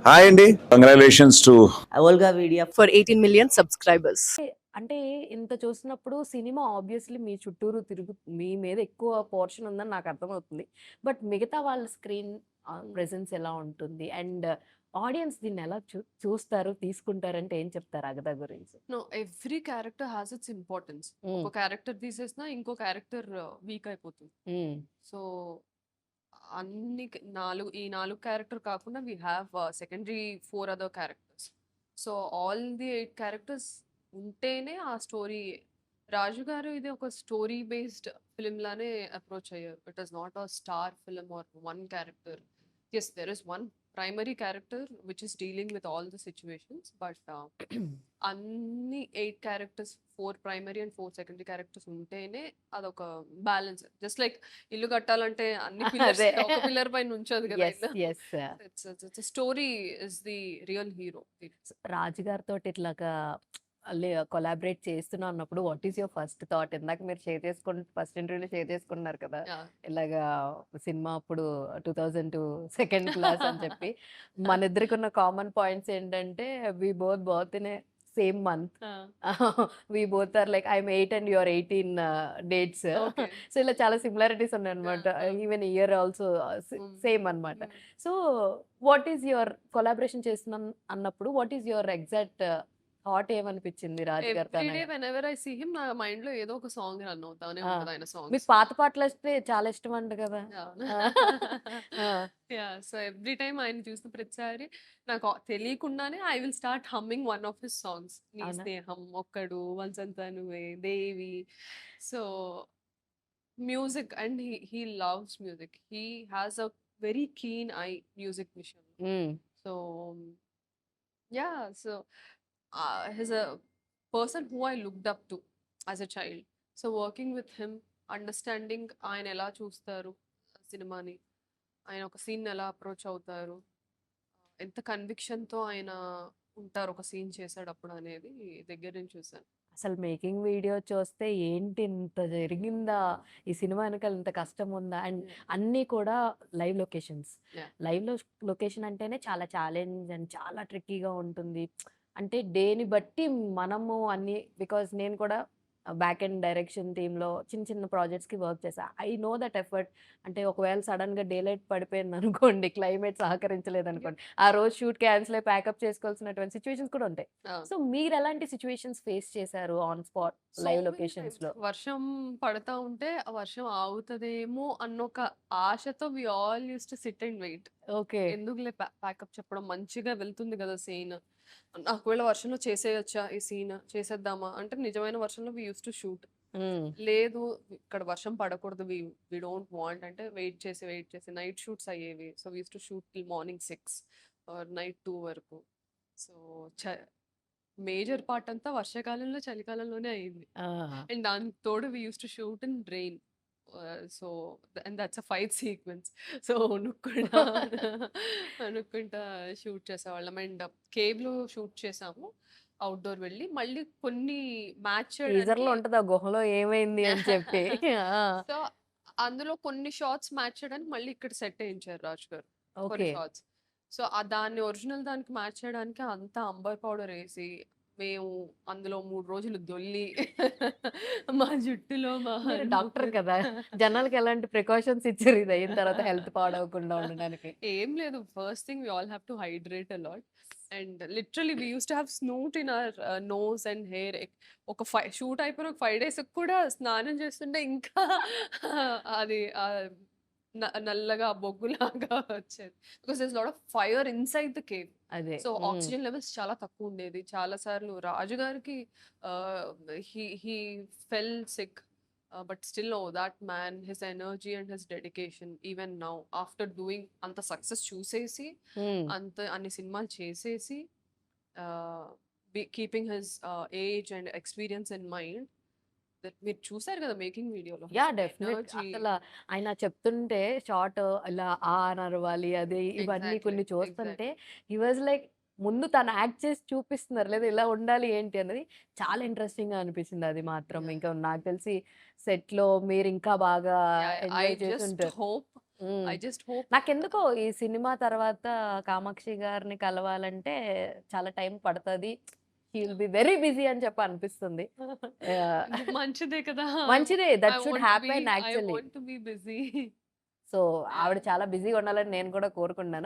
Hi అండి, congratulations to Olga Media for 18 million subscribers. అంటే ఇంత చూసినప్పుడు సినిమా ఆబ్వియస్లీ మీ చుట్టూరు మీ మీద ఎక్కువ పోర్షన్ ఉందని నాకు అర్థమవుతుంది. బట్ మిగతా వాళ్ళ స్క్రీన్ ప్రెజెన్స్ ఎలా ఉంటుంది? అండ్ ఆడియన్స్ దీన్ని ఎలా చూస్తారు, తీసుకుంటారంటే ఏం చెప్తారు అగదా గురించి? No, every character has its importance. Mm. ఒక క్యారెక్టర్ తీసేసినా ఇంకో క్యారెక్టర్ వీక్ అయిపోతుంది. సో ఈ నాలుగు క్యారెక్టర్ కాకుండా we have secondary 4 other characters. So all the 8 characters ఉంటేనే ఆ స్టోరీ. రాజు గారు ఇది ఒక స్టోరీ బేస్డ్ ఫిలిం లానే అప్రోచ్ అయ్యారు. It is not a star film or one character. Yes, there is one primary character which is dealing with all the situations, but అన్ని 8 characters 4 primary and 4 secondary characters ఉంటేనే అదొక balance. Just like ఇల్లు కట్టాలంటే అన్ని pillars ఒక pillar పైన ఉంచదు కదా. Its story is the real hero. Raju గారితో ఇట్లాగా కొలాబరేట్ చేస్తున్నా అన్నప్పుడు what is your first thought? ఇందాక మీరు షేర్ చేసుకుని ఫస్ట్ ఇంటర్వ్యూలో షేర్ చేసుకున్నారు కదా, ఇలాగా సినిమా అప్పుడు 2002 సెకండ్ క్లాస్ అని చెప్పి. మన ఇద్దరికి ఉన్న కామన్ పాయింట్స్ ఏంటంటే we both in a same month. We both are like I'm 8 and you are 18 dates. So ఇలా చాలా సిమిలారిటీస్ ఉన్నాయి అనమాట. ఈవెన్ ఇయర్ ఆల్సో సేమ్ అనమాట. So what is your collaboration చేస్తున్నాం అన్నప్పుడు what is your exact thought? ఏమనిపించింది రాజు గారితో? Every day whenever I see him నా మైండ్ లో ఏదో ఒక సాంగ్ రన్ అవుతానే ఉంటుంది ఆయన సాంగ్. మీకు పాత పాటలు వస్తే చాలా ఇష్టం అంట కదా. సో ఎవ్రీ టైమ్ ఆయన చూసిన ప్రతిసారి నాకు తెలియకుండానే I will start humming one of his songs. Nee Sneham, Okkadu, వన్సంతా నువ్వే, Devi. So music, and he loves music. He has a very keen eye music vision. So yeah, so he's a person who I looked up to as a child. So working with him, understanding ఆయన ఎలా చూస్తారు సినిమాని, ఆయన ఒక scene ఎలా approach అవుతారు, ఎంత కన్విక్షన్తో ఆయన ఉంటారు ఒక సీన్ చేసేటప్పుడు అనేది దగ్గర నుంచి చూసాను. అసలు మేకింగ్ వీడియో చూస్తే ఏంటి ఇంత జరిగిందా, ఈ సినిమా వెనకాల ఇంత కష్టం ఉందా? అండ్ అన్నీ కూడా లైవ్ లొకేషన్స్. లైవ్ లొకేషన్ అంటేనే చాలా ఛాలెంజ్ అండ్ చాలా ట్రిక్కీగా ఉంటుంది. అంటే డేని బట్టి మనము అన్ని, బికాజ్ నేను కూడా బ్యాక్ అండ్ డైరెక్షన్ టీంలో చిన్న చిన్న ప్రాజెక్ట్స్కి వర్క్ చేసా. I know that effort. అంటే ఒకవేళ సడన్గా డే లైట్ పడిపోయింది అనుకోండి, క్లైమేట్ సహకరించలేదు అనుకోండి, ఆ రోజు షూట్ క్యాన్సిల్ అయి ప్యాకప్ చేసుకోవాల్సినటువంటి సిచ్యువేషన్స్ కూడా ఉంటాయి. సో మీరు ఎలాంటి సిచ్యువేషన్స్ ఫేస్ చేశారు ఆన్ స్పాట్ లైవ్ లొకేషన్స్ లో? వర్షం పడతా ఉంటే ఆ వర్షం ఆగుతుందేమో అన్న ఒక ఆశతో we all use to sit and wait. Okay, ఎందుకులే ప్యాకప్ చెప్పడం, మంచిగా వెళ్తుంది కదా సీన్, ఒకవేళ వర్షంలో చేసేయచ్చా ఈ సీన్, చేసేద్దామా అంటే నిజమైన వర్షంలో వి యూస్ టు షూట్. లేదు ఇక్కడ వర్షం పడకూడదు, వి డోంట్ వాంట్ అంటే వెయిట్ చేసి నైట్ షూట్స్ అయ్యేవి. So we use to shoot till morning 6 or night 2 వరకు. సో మేజర్ పార్ట్ అంతా వర్షాకాలంలో చలికాలంలోనే అయింది. అండ్ దానికి తోడు we use to shoot in rain. So and that's a fight sequence. So అనుకుంటా షూట్ చేసేవాళ్ళం. అండ్ కేవ్లో షూట్ చేసాము, అవుట్డోర్ వెళ్ళి మళ్ళీ కొన్ని మ్యాచ్ లో ఉంటుంది ఆ గుహలో ఏమైంది అని చెప్పి. సో అందులో కొన్ని షార్ట్స్ మ్యాచ్ చేయడానికి మళ్ళీ ఇక్కడ సెట్ వేయించారు రాజు గారు కొన్ని షార్ట్స్. సో దాన్ని ఒరిజినల్ దానికి మ్యాచ్ చేయడానికి అంతా అంబర్ పౌడర్ వేసి మేము అందులో 3 రోజులు దొల్లి మా జుట్టులో డాక్టర్ కదా, జనాలకి ఎలాంటి ప్రికాషన్స్ ఇచ్చారు ఇది అయిన తర్వాత హెల్త్ పాడవకుండా ఉండడానికి? ఏం లేదు, first thing we all have to hydrate a lot. And literally we use to have snoot in our nose and hair. ఒక షూట్ అయిపోయిన ఒక 5 days కూడా స్నానం చేస్తుంటే ఇంకా అది నల్లగా బొగ్గులాగా వచ్చేది. Because there is lot of fire inside the cave. So oxygen levels చాలా తక్కువ ఉండేది. చాలా సార్లు రాజు గారికి he fell sick, but still no that man, his energy and his dedication even now after doing అంత సక్సెస్ చూసేసి, అన్ని సినిమాలు చేసేసి, keeping his age and experience in mind. మీరు చూసారు కదా మేకింగ్ వీడియోలో. Yeah definite. అసలు ఆయన చెప్తుంటే షార్ట్ ఇలా అనరవాలి అది ఇవన్నీ కొన్ని చూస్తుంటే హీ వాజ్ లైక్ ముందు తను యాక్ట్ చేసి చూపిస్తున్నారు, లేదా ఇలా ఉండాలి ఏంటి అనేది చాలా ఇంట్రెస్టింగ్ గా అనిపించింది అది మాత్రం. ఇంకా నాకు తెలిసి సెట్ లో మీరు ఇంకా బాగా ఎంజాయ్ చేస్తుంటారు. హోప్ ఐ జస్ట్ హోప్ నాకెందుకో ఈ సినిమా తర్వాత కామాక్షి గారిని కలవాలంటే చాలా టైం పడుతుంది, he will be very busy అని చెప్పి అనిపిస్తుంది. మంచిదే కదా. మంచిదే, that should happen I actually. Want to be busy. So ఆవిడ చాలా బిజీగా ఉండాలని నేను కూడా కోరుకుంటున్నాను.